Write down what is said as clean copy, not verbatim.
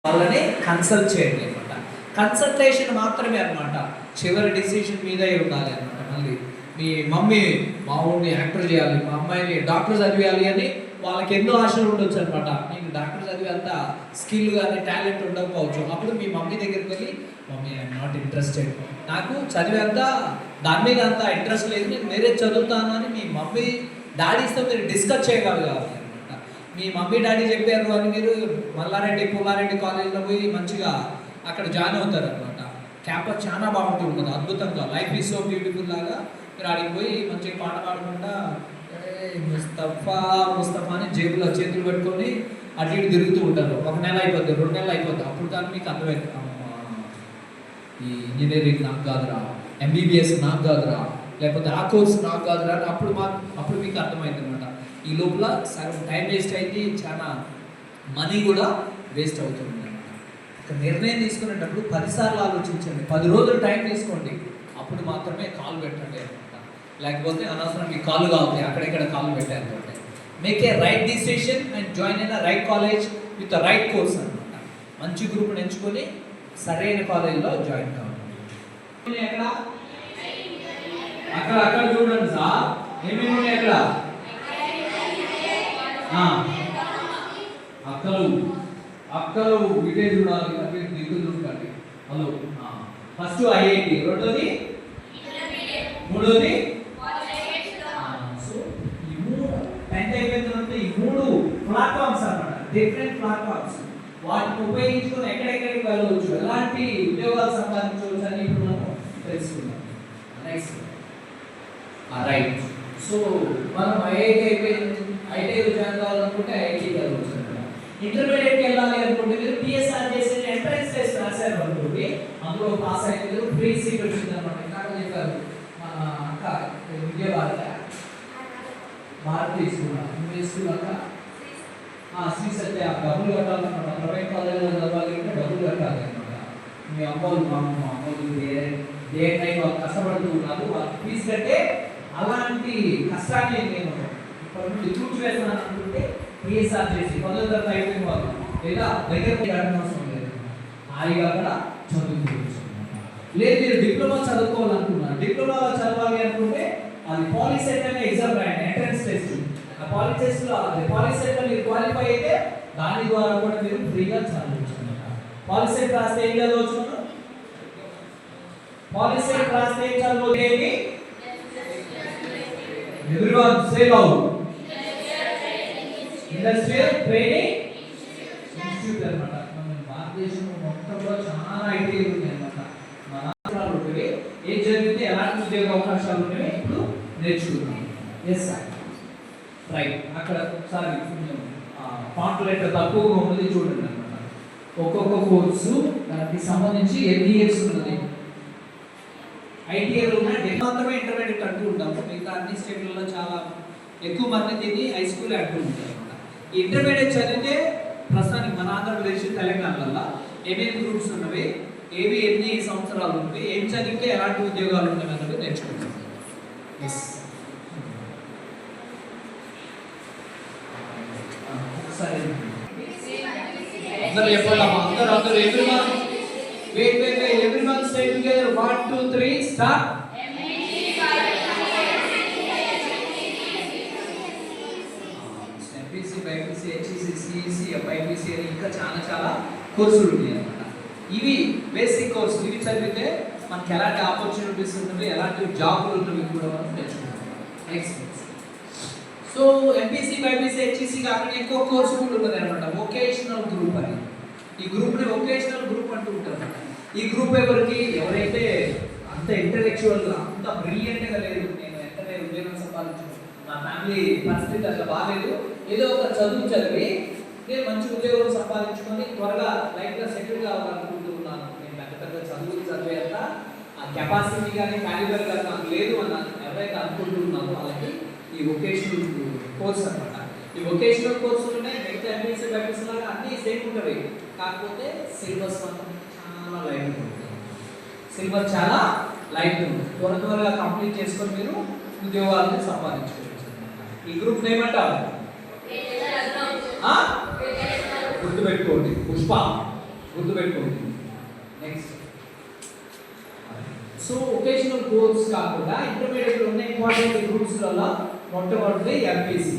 వాళ్ళని కన్సల్ట్ చేయండి అనమాట. కన్సల్టేషన్ మాత్రమే అనమాట, చివరి డిసిషన్ మీదే ఉండాలి అనమాట. మళ్ళీ మీ మమ్మీ మా ఊరిని యాక్టర్ చేయాలి, మా అమ్మాయిని డాక్టర్ చదివేయాలి అని వాళ్ళకి ఎన్నో ఆశలు ఉండొచ్చు అనమాట. మీకు డాక్టర్ చదివే అంత స్కిల్ కానీ టాలెంట్ ఉండకపోవచ్చు. అప్పుడు మీ మమ్మీ దగ్గరికి వెళ్ళి, మమ్మీ ఐఎమ్ నాట్ ఇంట్రెస్టెడ్, నాకు చదివేంత దాని మీద అంత ఇంట్రెస్ట్ లేదు, నేను వేరే చదువుతాను అని మీ మమ్మీ డాడీస్తో మీరు డిస్కస్ చేయగలగాలి అనమాట. మీ మమ్మీ డాడీ చెప్పారు అని మీరు మల్లారెడ్డి పుల్లారెడ్డి కాలేజ్లో పోయి మంచిగా అక్కడ జాయిన్ అవుతారు అనమాట. క్యాంపస్ చాలా బాగుంటుంది కదా, అద్భుతంగా, లైఫ్ ఈజ్ సో బ్యూటిఫుల్ లాగా మీరు ఆడికి పోయి మంచిగా పాట పాడకుండా ముస్తఫా ముస్తఫా అని జేబులో చేతులు పెట్టుకొని అటు ఇటు తిరుగుతూ ఉంటారు. 1 నెల అయిపోద్ది, 2 నెలలు అయిపోద్ది. అప్పుడు కానీ మీకు అర్థమవుతుంది, ఈ ఇంజనీరింగ్ నాకు కాదురా, ఎంబీబీఎస్ నాకు కాదురా, లేకపోతే ఆ కోర్స్ నాకు కాదురా అని అప్పుడు మీకు అర్థమైంది అనమాట. ఈ లోపల సగం టైం వేస్ట్ అయింది, చాలా మనీ కూడా వేస్ట్ అవుతుంది అనమాట. ఒక నిర్ణయం తీసుకునేటప్పుడు 10 సార్లు ఆలోచించండి, 10 రోజులు టైం తీసుకోండి, అప్పుడు మాత్రమే కాల్ పెట్టండి అనమాట. లేకపోతే అనవసరం మీ కాలు కావాలి, అక్కడెక్కడ కాలు పెట్టారు. Make a right decision and join in right college with right course అనమాట. మంచి గ్రూప్ని ఎంచుకొని సరైన కాలేజీలో జాయిన్ కావాలి. ఎక్కడ అక్కడ చూడండి సార్, ఏమేమి ఉన్నాయి అక్కడ? అక్కలు ఇటే చూడాలి, దిక్కులు చూడండి. హలో, ఫస్ట్ ఐఐటి, రెండోది, మూడోది. సో ఈ 10th అయిపోయిన తర్వాత ఈ 3 ప్లాట్ఫామ్స్ అన్నమాట, డిఫరెంట్ ప్లాట్ఫామ్స్. వాటిని ఉపయోగించుకొని ఎక్కడెక్కడికి వెళ్ళవచ్చు, ఎలాంటి ఉద్యోగాలు సంపాదించవచ్చు అని ఇప్పుడు మనం తెలుసుకుందాం. రైట్. సో మనం ఐఐటీలో జాయిన్ కావాలనుకుంటే ఐఐటీకి వెళ్ళవచ్చు అనమాట. ఇంటర్మీడియట్కి వెళ్ళాలి అనుకుంటే మీరు పిఎస్ఆర్ చేసే ఎంట్రన్స్ టెస్ట్ రాశారు అనుకోండి, అందులో పాస్ అయితే ఫ్రీ సీట్ వచ్చింది అనమాట. ఇందాక చెప్పారు మన అక్క విజయవాడ భారతీయ స్కూల్, ఇంగ్లీష్ స్కూల్ అక్క శ్రీ సత్య, డబ్బులు కట్టాలన్నమాట. ప్రైవేట్ కాలేజీలో చదవాలి అంటే డబ్బులు కట్టాలి అనమాట. మీ అమ్మోళ్ళు మా అమ్మోళ్ళు డే టైం వాళ్ళు కష్టపడుతూ ఉన్నారు, వాళ్ళకి ఫీజు కట్టే అలాంటి కష్టాన్ని నేను ఇప్పటి నుండి కూర్చోవేస్తాను అనుకుంటే పిఎస్ఆర్ చేసి 10వ తరగతి అయిపోయిన వాళ్ళు లేదా దగ్గర కట్టడం అవసరం లేదు, హాయిగా కూడా చదువుకోవచ్చు. లేదు మీరు డిప్లొమా చదువుకోవాలనుకున్నారు, డిప్లొమాలో చదవాలి అనుకుంటే అది పాలిసెట్ అనే ఎగ్జామ్ రాయండి, ఎంట్రన్స్ టెస్ట్. ఆ పాలిసెట్లో మీరు క్వాలిఫై అయితే దాని ద్వారా కూడా మీరు ఫ్రీగా చదవచ్చు అనమాట. పాలిసెట్ రాస్తే ఏం చదవచ్చు? పాలిసెట్ రాస్తే ఏం చదవలేదు? Everyone say loud. Industrial Training Institute అన్నమాట. మన భారతదేశంలో మొత్తంలో చాలా ఐటీలు ఉన్నాయి అన్నమాట. మన రాష్ట్రాల్లో ఉంటే ఏం జరిగితే ఎలాంటి ఉద్యోగ అవకాశాలు ఉన్నాయో ఇప్పుడు నేర్చుకుందాం. Yes sir, right. అక్కడ ఒకసారి ఫాంట్ లెటర్ తక్కువగా ఉన్నది చూడండి అన్నమాట. ఒక్కొక్క కోర్సు దానికి సంబంధించి ఎన్ని ఇయర్స్ ఉన్నది. ఐటీఐలో మాత్రమే ఇంటర్మీడియట్ అంటూ ఉంటాము, మిగతా అన్ని స్టేట్లలో చాలా ఎక్కువ మంది దీన్ని హై స్కూల్ అంటూ ఉంటారు అనమాట. ఈ ఇంటర్మీడియట్ చదివితే ప్రస్తుతానికి మన ఆంధ్రప్రదేశ్ తెలంగాణలో ఏమేమి గ్రూప్స్ ఉన్నవి, ఏవి ఎన్ని సంవత్సరాలు ఉన్నవి, ఏం చదివితే ఎలాంటి ఉద్యోగాలు ఉన్నవి అన్నది నేర్చుకుంటాం. సరే అందరూ చెప్పండి, అందరూ everyone wait everyone say together 1 2 3 start. MPC BPC HEC CEC FIPC అని ఇంకా చాలా కోర్సులు ఉన్నాయి అన్నమాట. ఇవి బేసిక్ కోర్సులు, ఇవి చదివితే మనకి ఎలాంటి ఆపర్చునిటీస్ ఉన్నవి, ఎలాంటి జాబులు ఉన్నవి కూడా మనం నేర్చుకుంటాం. Next, so MPC BPC HEC కాకుండా ఇంకో కోర్సు కూడా ఉన్నది అన్నమాట, వొకేషనల్ గ్రూప్ అని. ఈ గ్రూప్ని వొకేషనల్ గ్రూప్ అంటూ ఉంటారు. ఈ గ్రూప్ ఎవరైతే అంత ఇంటలెక్చువల్గా అంత బ్రిలియంట్గా లేదు, నేను వెంటనే ఉద్యోగం సంపాదించు, నా ఫ్యామిలీ పరిస్థితి అట్లా బాగాలేదు, ఏదో ఒక చదువు చదివి నేను మంచి ఉద్యోగం సంపాదించుకొని త్వరగా లైఫ్లో సెటిల్ కావాలనుకుంటూ ఉన్నాను, నేను పెద్ద చదువులు చదివేంత ఆ కెపాసిటీ కానీ క్యాలిబర్ కానీ నాకు లేదు అన్నాను ఎవరైతే అనుకుంటూ ఉన్నారో వాళ్ళకి ఈ వొకేషనల్ కోర్స్ అనమాట. ఈ వొకేషనల్ కోర్సులోనే మిగతా ఎంపీసీ బైపీసీ లాగా అన్నీ సేమ్ ఉంటాయి, కాకపోతే సిలబస్ మాత్రం చాలా లైట్ ఉంటుంది. సిలబస్ చాలా లైట్ ఉంటుంది, త్వరగా కంప్లీట్ చేసుకొని మీరు ఉద్యోగాలను సంపాదించుకోవచ్చు. ఈ గ్రూప్ ఏమంటారు? గుర్తుపెట్టుకోండి, పుష్ప గుర్తుపెట్టుకోండి. నెక్స్ట్, సో ఒకేషనల్ కోర్స్ కాకుండా ఇంటర్మీడియట్ లో ఉన్న ఇంపార్టెంట్ గ్రూప్స్లలో మొట్టమొదటి ఎంపీసీ.